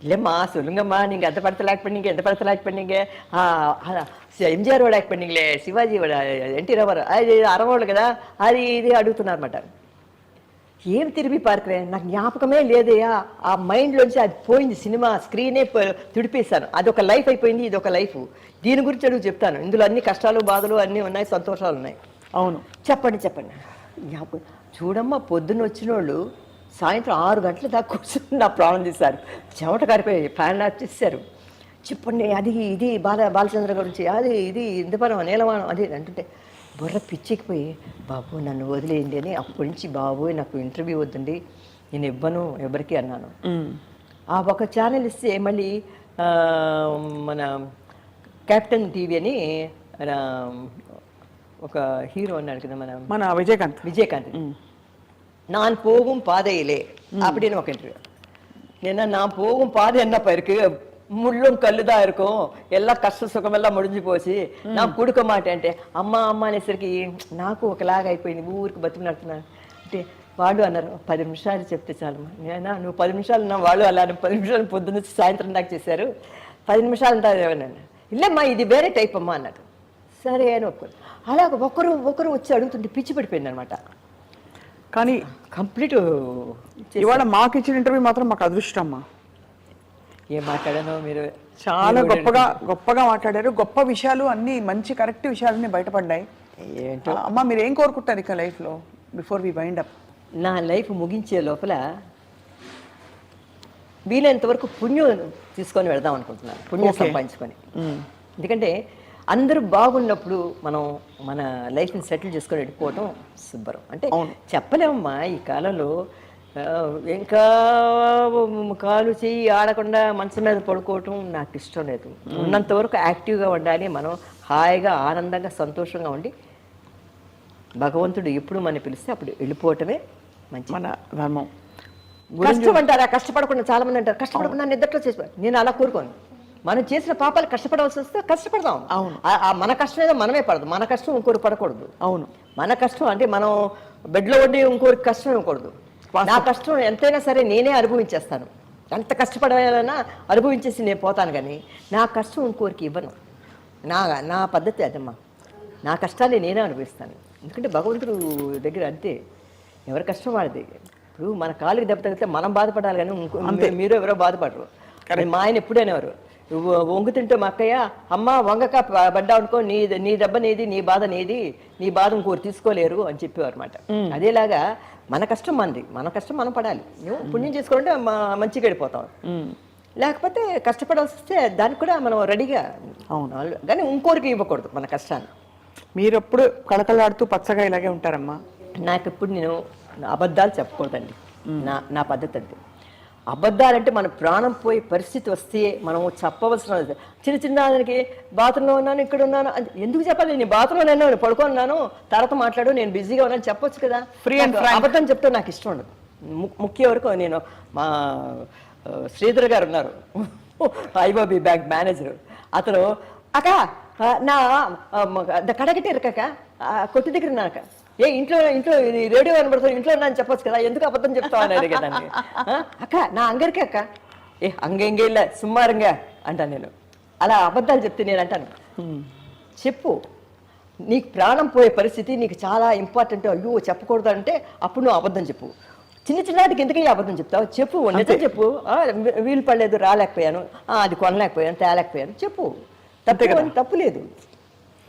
இல்லைம்மா சொல்லுங்கம்மா, நீங்கள் எந்த படத்தில் ஆக்ட் பண்ணீங்க, எந்த படத்தில் ஆக்ட் பண்ணீங்க? ఎంజిఆర్ యాక్ట్ பண்ணீங்களே, శివాజీ ఎన్టీ రామారావు అది అరవోళ్ళు కదా, అది ఇది అడుగుతున్నారన్నమాట. ఏం తిరిగి పార్కురేన్, నాకు జ్ఞాపకమే లేదయ్యా, ఆ మైండ్లోంచి అది పోయింది, సినిమా స్క్రీనే తుడిపేశాను. అదొక లైఫ్ అయిపోయింది, ఇది ఒక లైఫ్. దీని గురించి అడుగు చెప్తాను. ఇందులో అన్ని కష్టాలు బాధలు అన్నీ ఉన్నాయి, సంతోషాలు ఉన్నాయి. అవును, చెప్పండి చెప్పండి. జ్ఞాపకం చూడమ్మా, పొద్దున్న వచ్చిన వాళ్ళు సాయంత్రం 6 గంటల దాకా కూర్చొని నా ప్రాణం తీశారు, చెమట కారిపోయి ఫ్యాన్ ఆఫ్ చేశారు. చెప్పండి, అది ఇది బాలచంద్ర గురించి, అది ఇది ఇందుపరం నీలవానం అది అంటుంటే బుర్ర పిచ్చికిపోయి, బాబు నన్ను వదిలేయండి అని అప్పటి నుంచి, బాబు నాకు ఇంటర్వ్యూ వద్దండి, నేను ఇవ్వను ఎవరికి అన్నాను. ఆ ఒక ఛానల్ ఇస్తే మళ్ళీ మన క్యాప్టెన్ టీవీ అని ఒక హీరో అన్నాడు కదా, మన విజయకాంత్ நான் போகும் பாதையிலே அப்படின்னு ఒక ఇంటర్వ్యూ. ஏன்னா நான் போகும் பாதை என்ன இருக்கு, முள்ளும் கல்லுதான் இருக்கும், எல்லாம் కష్ట సుఖమెల్లా ముడిచి పోసి నాకు కుడుక మాట అంటే అమ్మ అమ్మ అనేసరికి నాకు ఒకలాగా అయిపోయింది. ఊరికి బతుకునడుతున్నాను అంటే వాళ్ళు అన్నారు 10 నిమిషాలు చెప్తే చాలమ్మా. నేనా నువ్వు 10 నిమిషాలు నా వాళ్ళు అలా 10 నిమిషాలు పొద్దున్న సాయంత్రం దాకా చేశారు, 10 నిమిషాలు అంటారు. ఇల్లమ్మా ఇది వేరే టైప్ అమ్మా అన్నారు. సరే అని ఒప్పుకోరు. అలా ఒకరు వచ్చి అడుగుతుంటే పిచ్చి పడిపోయింది అనమాట. కానీ కంప్లీట్ ఇవాళ మాకు ఇచ్చిన ఇంటర్వ్యూ మాత్రం మాకు అదృష్టం అమ్మా. ఏం మాట్లాడానో మీరు, చాలా గొప్పగా మాట్లాడారు. గొప్ప విషయాలు అన్ని, మంచి కరెక్ట్ విషయాలన్నీ బయటపడ్డాయి. ఏంటో అమ్మా, మీరు ఏం కోరుకుంటారు ఇక లైఫ్లో బిఫోర్ వి వైండ్ అప్? నా లైఫ్ ముగించే లోపల వీలైనంత వరకు పుణ్యం తీసుకొని వెళదాం అనుకుంటున్నాను, పుణ్యం సంపాదించుకొని. ఎందుకంటే అందరూ బాగున్నప్పుడు మనం మన లైఫ్ని సెటిల్ చేసుకొని వెళ్ళిపోవటం శుభ్రం. అంటే చెప్పలేమమ్మా ఈ కాలంలో, ఇంకా కాలు చెయ్యి ఆడకుండా మంచం మీద పడుకోవటం నాకు ఇష్టం లేదు. ఉన్నంత వరకు యాక్టివ్గా ఉండాలి, మనం హాయిగా ఆనందంగా సంతోషంగా ఉండి భగవంతుడు ఎప్పుడు మనం పిలిస్తే అప్పుడు వెళ్ళిపోవటమే మంచి మన ధర్మం. కష్టం అంటారా, కష్టపడకుండా చాలా మంది అంటారు కష్టపడకుండా నిద్రలో చేసి, నేను అలా కోరుకోను. మనం చేసిన పాపాలు కష్టపడవలసి వస్తే కష్టపడదాం. అవును, మన కష్టం ఏదో మనమే పడదు, మన కష్టం ఇంకోరికి పడకూడదు. అవును, మన కష్టం అంటే మనం బెడ్లో ఉండి ఇంకోరికి కష్టం ఇవ్వకూడదు. నా కష్టం ఎంతైనా సరే నేనే అనుభవించేస్తాను, ఎంత కష్టపడాలన్నా అనుభవించేసి నేను పోతాను, కానీ నా కష్టం ఇంకోరికి ఇవ్వను. నా పద్ధతి అదమ్మా, నా కష్టాన్ని నేనే అనుభవిస్తాను. ఎందుకంటే భగవంతుడు దగ్గర అంతే, ఎవరి కష్టం వాడిది. ఇప్పుడు మన కాలుకి దెబ్బ తగిలితే మనం బాధపడాలి, కానీ మీరు ఎవరో బాధపడరు. మా ఆయన ఎప్పుడైనారు వంగు తింటే మా అక్కయ్య, అమ్మ వంగక పడ్డా అనుకో, నీ దెబ్బ నీది, నీ బాధ నీది, నీ బాధ ఇంకోరు తీసుకోలేరు అని చెప్పేవారు అనమాట. అదేలాగా మన కష్టం మనది, మన కష్టం మనం పడాలి. పుణ్యం చేసుకోవాలంటే మంచిగా వెళ్ళిపోతాం, లేకపోతే కష్టపడాల్సి వస్తే దానికి కూడా మనం రెడీగా, కానీ ఇంకోరికి ఇవ్వకూడదు మన కష్టాన్ని. మీరు ఎప్పుడు కళకళలాడుతూ పచ్చగా ఇలాగే ఉంటారమ్మా. నాకు ఎప్పుడు నేను అబద్ధాలు చెప్పకూడదండి, నా పద్ధతి అంతే. అబద్ధాలంటే మన ప్రాణం పోయే పరిస్థితి వస్తే మనం చెప్పవలసిన, చిన్న దానికి బాత్రూంలో ఉన్నాను, ఇక్కడ ఉన్నాను, ఎందుకు చెప్పాలి? నేను బాత్రూంలో ఉన్నాను, పడుకున్నాను, తర్వాత మాట్లాడు, నేను బిజీగా ఉన్నాను చెప్పొచ్చు కదా. ఫ్రీ అండ్ అబద్ధం చెప్తే నాకు ఇష్టం ఉండదు. ముఖ్య వరకు నేను, మా శ్రీధర్ గారు ఉన్నారు, ఐఓబి బ్యాంక్ మేనేజర్, అతను అక్క నా కడగట్టి ఇరకక్క కొట్టు దగ్గర ఉన్నాక, ఇంట్లో రేడియో కనబడుతుంది, ఇంట్లో అని చెప్పొచ్చు కదా, ఎందుకు అబద్ధం చెప్తావు అని అడిగేదాన్ని. అక్క నా అంగరికి అక్క, అంగెంగే ఇలా సుమ్మారంగా అంటాను నేను. అలా అబద్ధాలు చెప్తే నేను అంటాను, చెప్పు నీకు ప్రాణం పోయే పరిస్థితి నీకు చాలా ఇంపార్టెంట్, అయ్యో చెప్పకూడదు అంటే అప్పుడు నువ్వు అబద్ధం చెప్పు. చిన్నటికి ఎందుకు అబద్ధం చెప్తావు, చెప్పు, నిజం చెప్పు. వీలు పడలేదు, రాలేకపోయాను, అది కొనలేకపోయాను, తేలేకపోయాను, చెప్పు, తప్పు లేదు.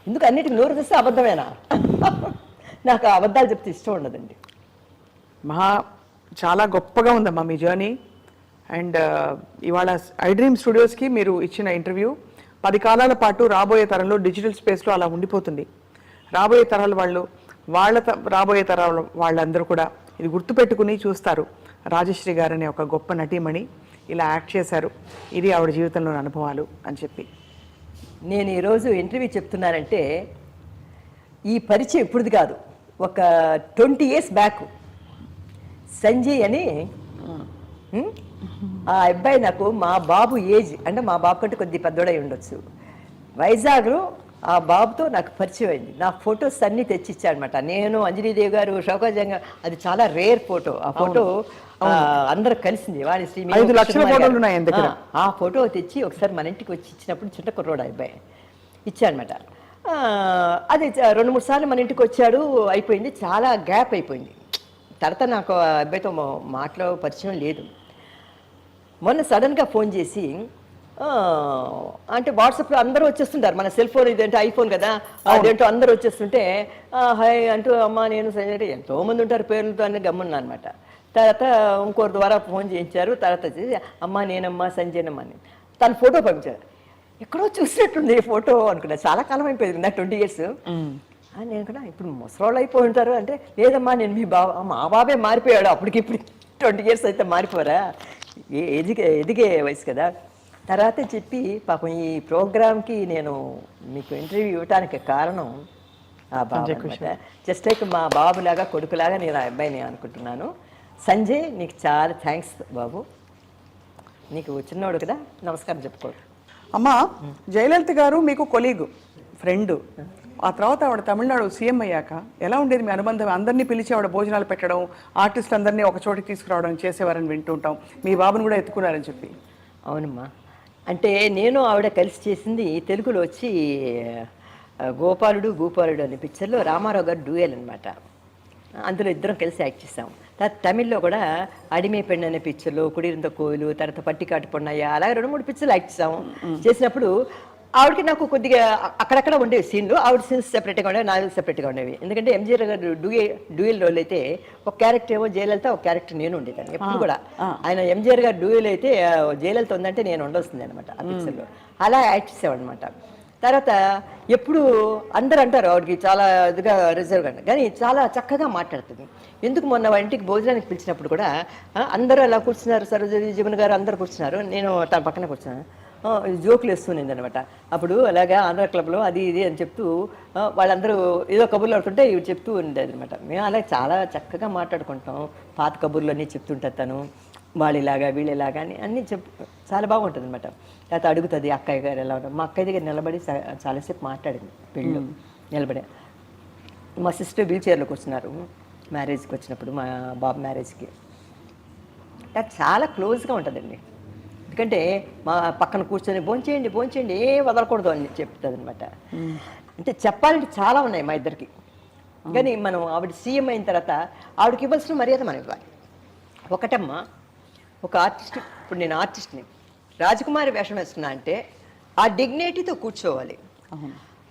ఎందుకు అన్నిటికి నోరు తెస్తే అబద్ధమేనా? నాకు అబద్ధాలు చెప్తే ఇష్టం ఉండదండి. చాలా గొప్పగా ఉందమ్మా మీ జర్నీ. అండ్ ఇవాళ ఐ డ్రీమ్ స్టూడియోస్కి మీరు ఇచ్చిన ఇంటర్వ్యూ 10 కాలాల పాటు రాబోయే తరంలో డిజిటల్ స్పేస్లో అలా ఉండిపోతుంది. రాబోయే తరాల వాళ్ళు, రాబోయే తరాల వాళ్ళందరూ కూడా ఇది గుర్తుపెట్టుకుని చూస్తారు. రాజశ్రీ గారనే ఒక గొప్ప నటీమణి ఇలా యాక్ట్ చేశారు, ఇది ఆవిడ జీవితంలోని అనుభవాలు అని చెప్పి. నేను ఈరోజు ఇంటర్వ్యూ చెప్తున్నానంటే ఈ పరిచయం ఇప్పుడుది కాదు, ఒక 20 years బ్యాక్ సంజయ్ అని ఆ అబ్బాయి నాకు మా బాబు ఏజ్, అంటే మా బాబు కంటే కొద్ది పెద్దోడై ఉండొచ్చు, వైజాగ్లో ఆ బాబుతో నాకు పరిచయం అయింది. నా ఫొటోస్ అన్నీ తెచ్చిచ్చాడనమాట. నేను, అంజనీదేవి గారు, షౌకత్, అది చాలా రేర్ ఫోటో. ఆ ఫోటో అందరూ కలిసింది. వాణిశ్రీ 5 లక్షల ఫోటోలు ఉన్నాయి ఆయన దగ్గర. ఆ ఫోటో తెచ్చి ఒకసారి మన ఇంటికి వచ్చి ఇచ్చినప్పుడు చిన్న కుర్రోడు అబ్బాయి ఇచ్చాడనమాట. అది 2-3 సార్లు మన ఇంటికి వచ్చాడు. అయిపోయింది, చాలా గ్యాప్ అయిపోయింది. తర్వాత నాకు ఆ అబ్బాయితో మాటలో పరిచయం లేదు. మొన్న సడన్గా ఫోన్ చేసి, అంటే వాట్సాప్లో అందరూ వచ్చేస్తుంటారు, మన సెల్ ఫోన్ ఇదేంటే ఐఫోన్ కదా, అదేంటో అందరూ వచ్చేస్తుంటే హాయ్ అంటూ అమ్మ నేను సంజయ్ ఎంతోమంది ఉంటారు పేర్లతో అని గమ్మున్నా అనమాట. తర్వాత ఇంకోరి ద్వారా ఫోన్ చేయించారు. తర్వాత వచ్చేసి అమ్మ నేనమ్మా సంజయనమ్మ అని తన ఫోటో పంపించారు. ఎక్కడో చూసినట్టుంది ఈ ఫోటో అనుకున్నా. చాలా కాలం అయిపోయింది నా 20 years. నేను కూడా ఇప్పుడు ముసలోళ్ళు అయిపోయి ఉంటారు అంటే, లేదమ్మా నేను మీ మా బాబే మారిపోయాడు, అప్పటికి ఇప్పుడు 20 years అయితే మారిపోరా, ఎదిగే వయసు కదా. తర్వాత చెప్పి పాపం ఈ ప్రోగ్రామ్కి నేను మీకు ఇంటర్వ్యూ ఇవ్వటానికి కారణం ఆ బాబు అనమాట. జస్ట్ లైక్ మా బాబులాగా కొడుకులాగా నేను ఆ అబ్బాయిని అనుకుంటున్నాను. సంజయ్ నీకు చాలా థ్యాంక్స్ బాబు, నీకు చిన్నోడు కదా, నమస్కారం చెప్పుకోడు. అమ్మా, జయలలిత గారు మీకు కొలీగు, ఫ్రెండ్. ఆ తర్వాత ఆవిడ తమిళనాడు సీఎం అయ్యాక ఎలా ఉండేది మీ అనుబంధం? అందరినీ పిలిచి ఆవిడ భోజనాలు పెట్టడం, ఆర్టిస్ట్ అందరినీ ఒక చోటికి తీసుకురావడం చేసేవారని వింటుంటాం. మీ బాబుని కూడా ఎత్తుకున్నారని చెప్పి. అవునమ్మా, అంటే నేను ఆవిడ కలిసి చేసింది తెలుగులో వచ్చి గోపాలుడు భూపాలుడు అనే పిక్చర్లో రామారావు గారు డ్యూయల్ అనమాట. అందులో ఇద్దరం కలిసి యాక్ట్ చేసాం. తర్వాత తమిళ్లో కూడా అడిమే పెండు అనే పిక్చర్లో, కుడిరింత కోయిలు, తర్వాత పట్టికాటు పొన్నయ్య, అలాగే 2-3 పిక్చర్లు యాక్ట్ చేసాము. చేసినప్పుడు ఆవిడకి నాకు కొద్దిగా అక్కడక్కడ ఉండేవి సీన్లు. ఆవిడ సీన్స్ సెపరేట్గా ఉండేవి, నాలుగు సెపరేట్గా ఉండేవి. ఎందుకంటే ఎంజీఆర్ గారు డ్యూయల్ రోల్ అయితే ఒక క్యారెక్టర్ ఏమో జయలలిత, ఒక క్యారెక్టర్ నేను ఉండేదాన్ని ఎప్పుడు కూడా. ఆయన ఎంజీఆర్ గారు డ్యూయల్ అయితే జయలలిత ఉందంటే నేను ఉండొస్తుంది అనమాట ఆ పిక్చర్లో. అలా యాక్ట్ చేసేవాడు అనమాట. తర్వాత ఎప్పుడు అందరూ అంటారు ఆవిడకి చాలా ఇదిగా రిజర్వ్గా, కానీ చాలా చక్కగా మాట్లాడుతుంది. ఎందుకు మొన్న ఇంటికి భోజనానికి పిలిచినప్పుడు కూడా అందరూ అలా కూర్చున్నారు, సరోజీ జగన్ గారు అందరూ కూర్చున్నారు, నేను తన పక్కన కూర్చున్నాను. జోకులు వేస్తుంది అనమాట. అప్పుడు అలాగా ఆంధ్ర క్లబ్లో అది ఇది అని చెప్తూ వాళ్ళందరూ ఏదో కబుర్లు ఆడుతుంటే ఇవి చెప్తూ ఉండేది అనమాట. మేము అలా చాలా చక్కగా మాట్లాడుకుంటాం. పాత కబుర్లు అన్నీ చెప్తుంటారు తను, వాళ్ళు ఇలాగా వీళ్ళు ఇలాగా అని అన్నీ చాలా బాగుంటుంది అనమాట. తర్వాత అడుగుతుంది అక్కయ్య గారు ఎలా ఉంటారు. మా అక్కయ్య దగ్గర నిలబడి చాలాసేపు మాట్లాడింది పెళ్ళి నిలబడి. మా సిస్టర్ వీల్ చైర్లో కూర్చున్నారు మ్యారేజ్కి వచ్చినప్పుడు, మా బాబు మ్యారేజ్కి. చాలా క్లోజ్గా ఉంటుందండి. ఎందుకంటే మా పక్కన కూర్చొని భోంచేయండి ఏ వదలకూడదు అని చెప్తుంది అనమాట. అంటే చెప్పాలంటే చాలా ఉన్నాయి మా ఇద్దరికి. కానీ మనం ఆవిడ సీఎం అయిన తర్వాత ఆవిడకి ఇవ్వాల్సిన మర్యాద మనం ఇవ్వాలి. ఒకటమ్మా, ఒక ఆర్టిస్ట్, ఇప్పుడు నేను ఆర్టిస్ట్ని, రాజకుమారి వేషం వేసుకున్నా అంటే ఆ డిగ్నిటీతో కూర్చోవాలి.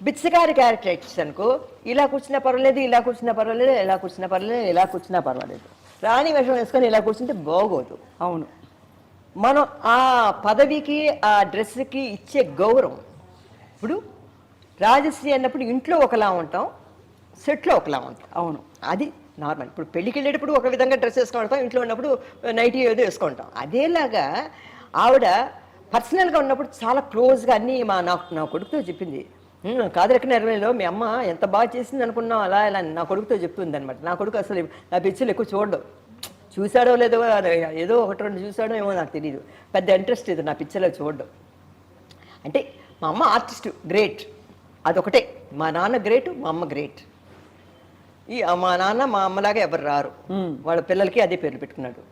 బిచ్చగారి క్యారెక్టర్ యాక్టర్స్ అనుకో, ఇలా కూర్చున్నా పర్వాలేదు, ఇలా కూర్చున్నా పర్వాలేదు, ఇలా కూర్చున్నా పర్వాలేదు, ఇలా కూర్చున్నా పర్వాలేదు. రాణి వేషం వేసుకొని ఇలా కూర్చుంటే బాగోదు. అవును, మనం ఆ పదవికి ఆ డ్రెస్కి ఇచ్చే గౌరవం. ఇప్పుడు రాజశ్రీ అన్నప్పుడు ఇంట్లో ఒకలా ఉంటాం, సెట్లో ఒకలా ఉంటాం. అవును, అది నార్మల్. ఇప్పుడు పెళ్ళికి వెళ్ళేటప్పుడు ఒక విధంగా డ్రెస్ వేసుకుంటాం, ఇంట్లో ఉన్నప్పుడు నైటీ ఏదో వేసుకుంటాం. అదేలాగా ఆవిడ పర్సనల్గా ఉన్నప్పుడు చాలా క్లోజ్గా అన్నీ నా కొడుకుతో చెప్పింది. కాదరక నెరవేలో మీ అమ్మ ఎంత బాగా చేసింది అనుకున్నాం, అలా ఇలా నా కొడుకుతో చెప్తుంది అనమాట. నా కొడుకు అసలు నా పిక్చర్లు ఎక్కువ చూడడం, చూశాడో లేదో, ఏదో 1-2 చూశాడో ఏమో నాకు తెలియదు, పెద్ద ఇంట్రెస్ట్ లేదు నా పిక్చర్లో చూడడం. అంటే మా అమ్మ ఆర్టిస్ట్ గ్రేట్, అదొకటే. మా నాన్న గ్రేట్, మా అమ్మ గ్రేట్. మా నాన్న మా అమ్మలాగా ఎవరు రారు, వాళ్ళ పిల్లలకి అదే పేర్లు పెట్టుకున్నాడు.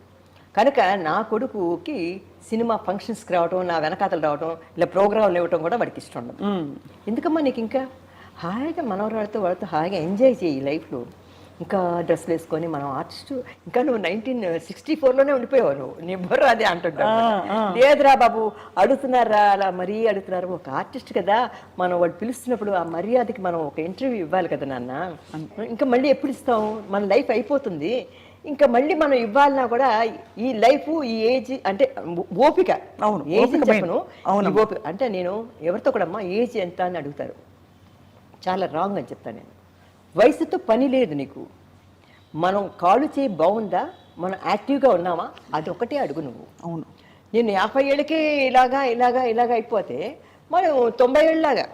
కనుక నా కొడుకుకి సినిమా ఫంక్షన్స్కి రావటం, నా వెనకాతలు రావటం, ఇలా ప్రోగ్రాంలు ఇవ్వటం కూడా వాడికి ఇష్టం ఉండదు. ఎందుకమ్మా నీకు ఇంకా హాయిగా మనవరాడితో వాళ్ళతో హాయిగా ఎంజాయ్ చేయి లైఫ్లో. ఇంకా డ్రెస్లు వేసుకొని మనం ఆర్టిస్టు, ఇంకా నువ్వు 1964లోనే ఉండిపోయావు, నువ్వు నీ బుర్ర అదే అంటుంటా. లేదురా బాబు, అడుగుతున్నారా అలా మరీ అడుగుతున్నారు. ఒక ఆర్టిస్ట్ కదా, మనం వాడు పిలుస్తున్నప్పుడు ఆ మర్యాదకి మనం ఒక ఇంటర్వ్యూ ఇవ్వాలి కదా నాన్న. ఇంకా మళ్ళీ ఎప్పుడు ఇస్తాం, మన లైఫ్ అయిపోతుంది, ఇంకా మళ్ళీ మనం ఇవ్వాలన్నా కూడా ఈ లైఫ్, ఈ ఏజ్ అంటే ఓపిక. అవును, ఏజ్ చెప్పను, ఓపిక అంటే నేను ఎవరితో కూడా అమ్మా ఏజ్ ఎంత అని అడుగుతారు, చాలా రాంగ్ అని చెప్తాను నేను. వయసుతో పని లేదు నీకు, మనం కాళ్ళు చేయి బాగుందా, మనం యాక్టివ్గా ఉన్నామా, అది ఒకటే అడుగు నువ్వు. అవును, నేను 50 ఏళ్ళకే ఇలాగా అయిపోతే మనం 90 ఏళ్ళలాగా.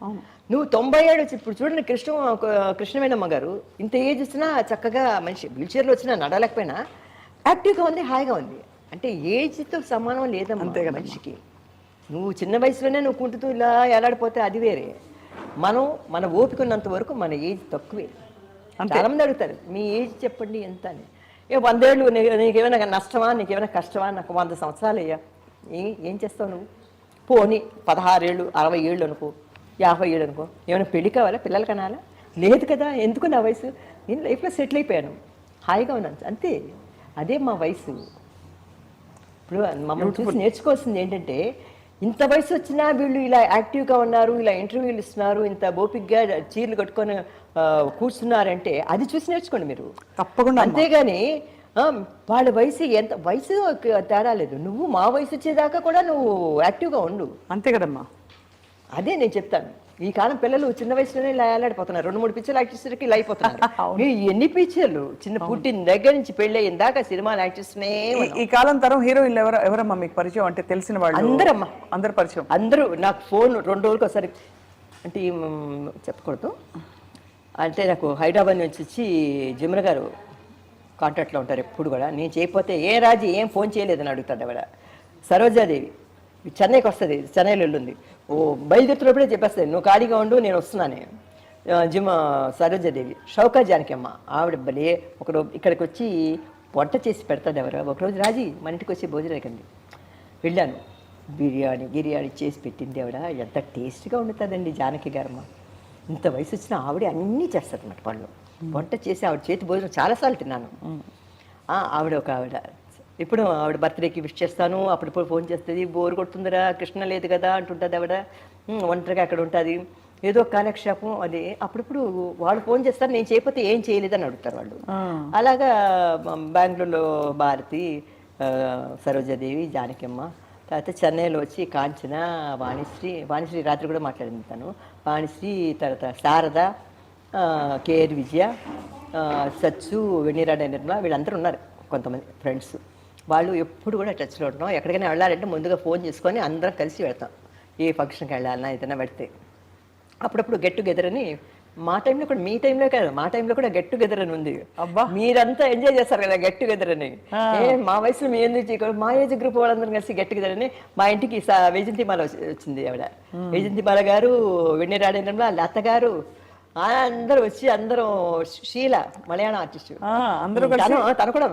అవును, నువ్వు 90 ఏళ్ళు వచ్చి ఇప్పుడు చూడండి, కృష్ణవేణమ్మ గారు ఇంత ఏజ్ వచ్చినా చక్కగా మనిషి వీల్ చైర్లో వచ్చినా నడవలేకపోయినా యాక్టివ్గా ఉంది, హాయిగా ఉంది. అంటే ఏజ్తో సమానం లేదమ్మా అంతే కదా మనిషికి. నువ్వు చిన్న వయసులోనే నువ్వు కుంటుతూ ఇలా ఎలాడిపోతే అది వేరే. మనం మన ఓపిక ఉన్నంత వరకు మన ఏజ్ తక్కువే. చాలా మంది అడుగుతారు మీ ఏజ్ చెప్పండి ఎంత అని. 100 ఏళ్ళు నీకేమైనా నష్టమా, నీకేమైనా కష్టమా, నాకు 100 సంవత్సరాలు అయ్యా, ఏం చేస్తావు నువ్వు? పోనీ 16 ఏళ్ళు 60 ఏళ్ళు అనుకో, 50 ఏళ్ళు అనుకో, ఏమైనా పెళ్లి కావాలా, పిల్లలు కనాలా? లేదు కదా, ఎందుకు నా వయసు, నేను లైఫ్లో సెటిల్ అయిపోయాను, హాయిగా ఉన్నాను అంతే. అదే మా వయసు. ఇప్పుడు మమ్మల్ని చూసి నేర్చుకోవాల్సింది ఏంటంటే, ఇంత వయసు వచ్చినా వీళ్ళు ఇలా యాక్టివ్గా ఉన్నారు, ఇలా ఇంటర్వ్యూలు ఇస్తున్నారు, ఇంత ఓపిక్గా చీరలు కట్టుకొని కూర్చున్నారంటే అది చూసి నేర్చుకోండి మీరు తప్పకుండా. అంతేగాని వాళ్ళ వయసు ఎంత వయసు తేడా లేదు, నువ్వు మా వయసు వచ్చేదాకా కూడా నువ్వు యాక్టివ్గా ఉండు, అంతే కదమ్మా. అదే నేను చెప్తాను. ఈ కాలం పిల్లలు చిన్న వయసులోనే ఇలా ఏలాడిపోతున్నారు, 2-3 పిక్చర్లు యాక్ట్ చేసేసరికి ఇలా అయిపోతున్నారు. మీరు ఎన్ని పిక్చర్లు, చిన్న పుట్టిన దగ్గర నుంచి పెళ్ళి ఇందాక సినిమాలు యాక్ట్ చేస్తూనే. ఈ కాలం తరం హీరోయిన్లు ఎవరమ్మా మీకు పరిచయం, అంటే తెలిసిన వాళ్ళు? అందరమ్మా, అందరు పరిచయం. అందరూ నాకు ఫోన్ 2 రోజులకు ఒకసారి, అంటే చెప్పకూడదు, అంటే నాకు హైదరాబాద్ నుంచి వచ్చి జమున గారు కాంటాక్ట్లో ఉంటారు ఎప్పుడు కూడా. నేను చేయకపోతే ఏ రాజు ఏం ఫోన్ చేయలేదని అడుగుతాడు ఆవిడ. సరోజాదేవి చెన్నైకి వస్తుంది, చెన్నైలో వెళ్ళింది, బయలుదేరుతున్నప్పుడే చెప్పేస్తుంది నువ్వు ఖాళీగా ఉండు నేను వస్తున్నాను. సరోజాదేవి, షౌకా జానకమ్మ ఆవిడ భలే ఒకరోజు ఇక్కడికి వచ్చి వంట చేసి పెడతాడు ఎవరు. ఒకరోజు రాజీ మన ఇంటికి వచ్చి భోజనం కండి వెళ్ళాను, బిర్యానీ చేసి పెట్టింది ఆవిడ. ఎంత టేస్ట్గా వండుతుందండి జానకి గారమ్మ. ఇంత వయసు వచ్చిన ఆవిడ అన్నీ చేస్తారు అన్నమాట పనులు. వంట చేసి ఆవిడ చేతి భోజనం చాలాసార్లు తిన్నాను. ఆవిడ ఒక ఆవిడ ఇప్పుడు ఆవిడ బర్త్డేకి విష్ చేస్తాను, అప్పుడప్పుడు ఫోన్ చేస్తుంది, బోర్ కొడుతుందిరా కృష్ణ లేదు కదా అంటుంటుంది ఆవిడ, ఒంటరిగా అక్కడ ఉంటుంది, ఏదో కాలక్షేపం అది. అప్పుడప్పుడు వాళ్ళు ఫోన్ చేస్తారు, నేను చేయకపోతే ఏం చేయలేదని అడుగుతారు వాళ్ళు. అలాగా బెంగళూరులో భారతి, సరోజాదేవి, జానకమ్మ, తర్వాత చెన్నైలో వచ్చి కాంచన, వాణిశ్రీ రాత్రి కూడా మాట్లాడింది తను, వాణిశ్రీ, తర్వాత శారద, కేఆర్ విజయ, సచ్చు, వెన్నీరాడ నిర్మల, వీళ్ళందరూ ఉన్నారు కొంతమంది ఫ్రెండ్స్. వాళ్ళు ఎప్పుడు కూడా టచ్లో ఉంటున్నాం. ఎక్కడికైనా వెళ్ళాలంటే ముందుగా ఫోన్ చేసుకొని అందరం కలిసి వెళ్తాం. ఏ ఫంక్షన్కి వెళ్ళాలన్నా ఏదైనా పెడితే అప్పుడప్పుడు గెట్ టుగెదర్ అని, మా టైంలో కూడా, మీ టైంలో కాదు, మా టైంలో కూడా గెట్ టుగెదర్ అని ఉంది. మీరంతా ఎంజాయ్ చేస్తారు కదా గెట్ టుగెదర్ అని. మా వయసులో మీ ఎందుకు చేయకూడదు, మా ఏజ్ గ్రూప్ వాళ్ళందరం కలిసి గెట్ టుగెదర్ అని. మా ఇంటికి వైజంతిమాల వచ్చింది ఆవిడ, వైజంతిమాల గారు, వెన్నెరాడ నిర్మల, లత గారు, అందరూ వచ్చి, అందరం, షీల మలయాళం ఆర్టిస్ట్, అందరూ తను కూడా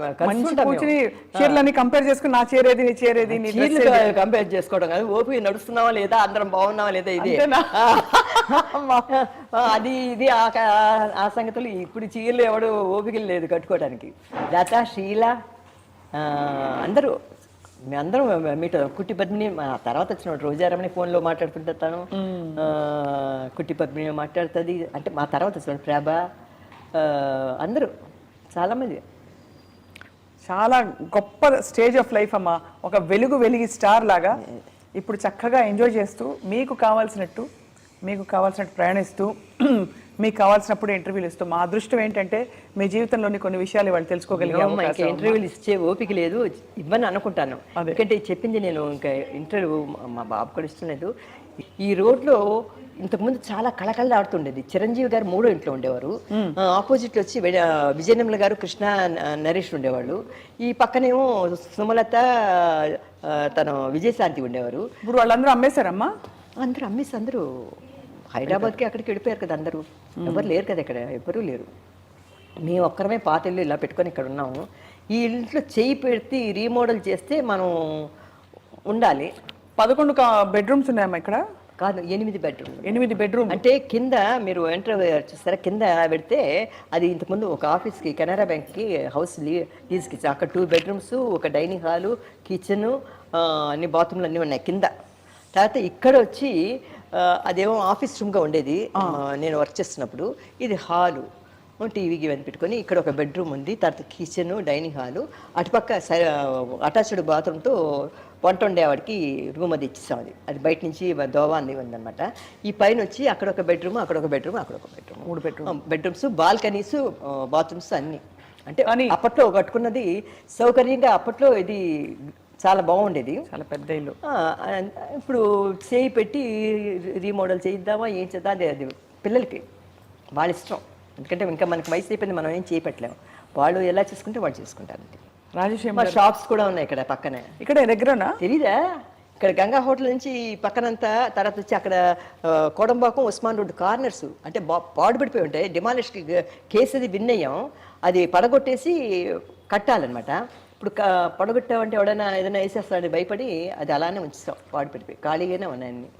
చీరలని కంపేర్ చేసుకుని నా చీరేది నీ చీరేది కంపేర్ చేసుకోవడం కాదు, ఓపి నడుస్తున్నావా లేదా, అందరం బాగున్నావా లేదా, ఇది అది ఇది ఆ సంగతులు. ఇప్పుడు చీరలు ఎవడు ఓపిక లేదు కట్టుకోవడానికి. లత, షీల, అందరూ మేమందరం మీతో కుట్టి పద్మిని, తర్వాత వచ్చిన రోజారమని ఫోన్లో మాట్లాడుతుంటారు, తను కుట్టి పద్మిని మాట్లాడుతుంది, అంటే మా తర్వాత వచ్చిన ప్రభ, అందరూ చాలామంది. చాలా గొప్ప స్టేజ్ ఆఫ్ లైఫ్ అమ్మా, ఒక వెలిగి స్టార్ లాగా ఇప్పుడు చక్కగా ఎంజాయ్ చేస్తూ మీకు కావాల్సినట్టు ప్రయాణిస్తూ మీకు కావాల్సినప్పుడు ఇంటర్వ్యూలు ఇస్తూ. మా అదృష్టం ఏంటంటే మీ జీవితంలోని కొన్ని విషయాలు వాళ్ళు తెలుసుకోగలిగాము. ఇంకా ఇంటర్వ్యూలు ఇచ్చే ఓపిక లేదు, ఇవ్వని అనుకుంటాను. ఎందుకంటే చెప్పింది నేను ఇంకా ఇంటర్వ్యూ మా బాబు కూడా ఇష్టం లేదు. ఈ రోడ్లో ఇంతకుముందు చాలా కళకళలాడుతుండేది. చిరంజీవి గారు 3వ ఇంట్లో ఉండేవారు, ఆపోజిట్లో వచ్చి విజయనిర్మల గారు, కృష్ణ, నరేష్ ఉండేవాళ్ళు, ఈ పక్కనేమో సుమలత, తను విజయశాంతి ఉండేవారు. ఇప్పుడు వాళ్ళందరూ అమ్మేశారమ్మా? అందరూ అమ్మేసి అందరూ హైదరాబాద్కి అక్కడికి వెళ్ళిపోయారు కదా అందరూ. ఎవరు లేరు కదా ఇక్కడ, ఎవరూ లేరు. మేము ఒక్కరమే పాత ఇల్లు ఇలా పెట్టుకొని ఇక్కడ ఉన్నాము. ఈ ఇంట్లో చేయి పెడితే రీమోడల్ చేస్తే మనం ఉండాలి. 11 బెడ్రూమ్స్ ఉన్నాయమ్మా ఇక్కడ? కాదు, 8 బెడ్రూమ్. 8 బెడ్రూమ్ అంటే కింద మీరు ఎంటర్ చూస్తారా, కింద పెడితే అది ఇంతకుముందు ఒక ఆఫీస్కి, కెనరా బ్యాంక్కి హౌస్ లీజ్కి, అక్కడ 2 బెడ్రూమ్స్, ఒక డైనింగ్ హాలు, కిచెను, అన్ని బాత్రూమ్లు అన్నీ ఉన్నాయి కింద. తర్వాత ఇక్కడ వచ్చి అదేమో ఆఫీస్ రూమ్గా ఉండేది నేను వర్క్ చేస్తున్నప్పుడు. ఇది హాలు, టీవీ ఇవన్నీ పెట్టుకొని, ఇక్కడ ఒక బెడ్రూమ్ ఉంది, తర్వాత కిచెన్, డైనింగ్ హాలు, అటుపక్క అటాచ్డ్ బాత్రూమ్తో వంట వండేవాడికి రూమ్ అది ఇచ్చేసాం. అది బయట నుంచి దోవా అంది ఉందన్నమాట. ఈ పైన వచ్చి అక్కడ ఒక బెడ్రూమ్, అక్కడ ఒక బెడ్రూమ్, అక్కడ ఒక బెడ్రూమ్, 3 బెడ్రూమ్స్, బాల్కనీస్, బాత్రూమ్స్ అన్నీ. అంటే అప్పట్లో కట్టుకున్నది సౌకర్యంగా, అప్పట్లో ఇది చాలా బాగుండేది, చాలా పెద్ద ఇల్లు. ఇప్పుడు చేయి పెట్టి రీమోడల్ చేయిద్దామా ఏం చేద్దాం, అది పిల్లలకి వాళ్ళ ఇష్టం. ఎందుకంటే ఇంకా మనకి వయసు అయిపోయింది, మనం ఏం చేయపెట్టలేము. వాళ్ళు ఎలా చేసుకుంటే వాళ్ళు చేసుకుంటారు. రాజేష్ షాప్స్ కూడా ఉన్నాయి ఇక్కడ పక్కనే. ఇక్కడ దగ్గరనా? తెలీదా? ఇక్కడ గంగా హోటల్ నుంచి పక్కనంతా తర్వాత వచ్చి అక్కడ కోడంబాకం ఉస్మాన్ రోడ్ కార్నర్స్ అంటే పాడుపడిపోయి ఉంటాయి. డిమాలిష్కి కేసు అది విన్ అయ్యాం. అది పడగొట్టేసి కట్టాలన్నమాట. ఇప్పుడు పడగొట్టామంటే ఎవడైనా ఏదైనా వేసేస్తాడని భయపడి అది అలానే ఉంచుతాం. పాడుపడిపోయి ఖాళీగానే ఉన్నాయన్ని.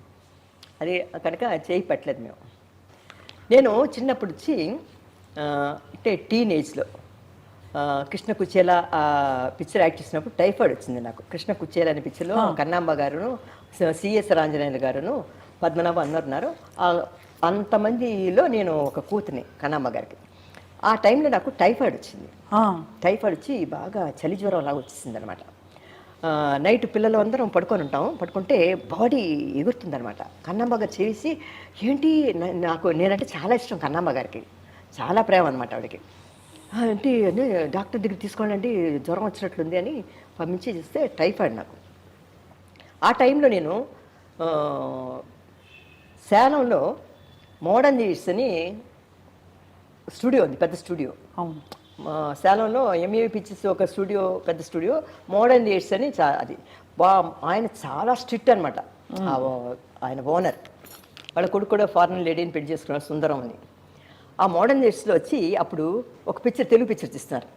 అది కనుక చేయి పెట్టలేదు మేము. నేను చిన్నప్పుడు వచ్చి అంటే టీనేజ్లో కృష్ణ కుచేల పిక్చర్ యాక్ట్ చేసినప్పుడు టైఫాయిడ్ వచ్చింది నాకు. కృష్ణ కుచేల అనే పిక్చర్లో కన్నాంబ గారును సిఎస్ రాంజనేయులు గారును పద్మనాభ అన్నారు. అంతమందిలో నేను ఒక కూతుని కన్నాంబ గారికి. ఆ టైంలో నాకు టైఫాయిడ్ వచ్చింది. టైఫాయిడ్ వచ్చి బాగా చలి జ్వరం లాగా వచ్చేసింది అనమాట. నైట్ పిల్లలు అందరం పడుకొని ఉంటాం. పడుకుంటే బాడీ ఎగురుతుందనమాట. కన్నాంబ గారు చేసి ఏంటి నాకు నేనంటే చాలా ఇష్టం. కన్నాంబ గారికి చాలా ప్రేమ అనమాట ఆవిడకి. అంటే డాక్టర్ దగ్గర తీసుకోండి, జ్వరం వచ్చినట్లుంది అని పంపించి చూస్తే టైఫాయిడ్ నాకు. ఆ టైంలో నేను సేలంలో మోడర్న్ థియేటర్స్ అని స్టూడియో ఉంది, పెద్ద స్టూడియో. అవును, సేలంలో ఎంఏవి పిక్చర్స్ ఒక స్టూడియో, పెద్ద స్టూడియో మోడర్న్ థియేటర్స్ అని అది ఆయన చాలా స్ట్రిక్ట్ అనమాట. ఆయన ఓనర్ వాళ్ళ కొడుకు కూడా ఫారెన్ లేడీని పెళ్లి చేసుకున్నారు, సుందరం అని. ఆ మోడర్న్ థియేటర్స్లో వచ్చి అప్పుడు ఒక పిక్చర్, తెలుగు పిక్చర్ తీస్తున్నారు.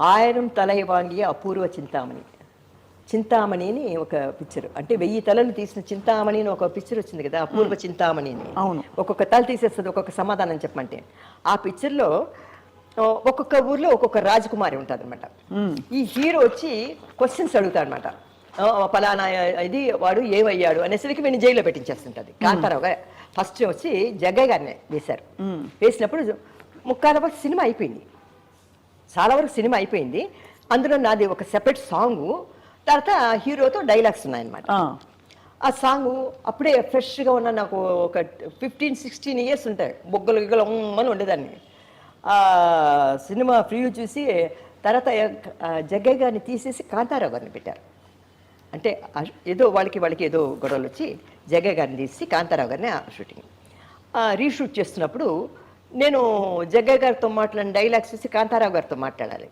ఆయిరం తలై వాంగియ అపూర్వ చింతామణి. చింతామణి అని ఒక పిక్చర్, అంటే 1000 తలలు తీసిన చింతామణి అని ఒక పిక్చర్ వచ్చింది కదా, అపూర్వ చింతామణి అని. అవును, ఒక్కొక్క తల తీసేస్తుంది, ఒక్కొక్క సమాధానం చెప్పమంటే. ఆ పిక్చర్లో ఒక్కొక్క ఊర్లో ఒక్కొక్క రాజకుమారి ఉంటుంది అనమాట. ఈ హీరో వచ్చి క్వశ్చన్స్ అడుగుతాడు అనమాట. పలానా ఇది వాడు ఏమయ్యాడు అనేసరికి వీడిని జైల్లో పెట్టించేస్తుంటుంది. కాంతారావు గారు ఫస్ట్ వచ్చి జగ్గయ్య గారిని వేశారు. వేసినప్పుడు ముక్కాల వరకు సినిమా అయిపోయింది, చాలా వరకు సినిమా అయిపోయింది. అందులో నాది ఒక సెపరేట్ సాంగు, తర్వాత హీరోతో డైలాగ్స్ ఉన్నాయన్నమాట. ఆ సాంగు అప్పుడే ఫ్రెష్గా ఉన్న నాకు ఒక 15-16 ఇయర్స్ ఉంటాయి. బొగ్గలు గిగ్గలు అని ఉండేదాన్ని. సినిమా ప్రివ్యూ చూసి తర్వాత జగ్గయ్య గారిని తీసేసి కాంతారావు గారిని పెట్టారు. అంటే ఏదో వాళ్ళకి ఏదో గొడవలు వచ్చి జగ్గయ్య గారిని తీసి కాంతారావు గారిని షూటింగ్ రీషూట్ చేస్తున్నప్పుడు నేను జగ్గయ్య గారితో మాట్లాడిన డైలాగ్స్ చూసి కాంతారావు గారితో మాట్లాడాలి.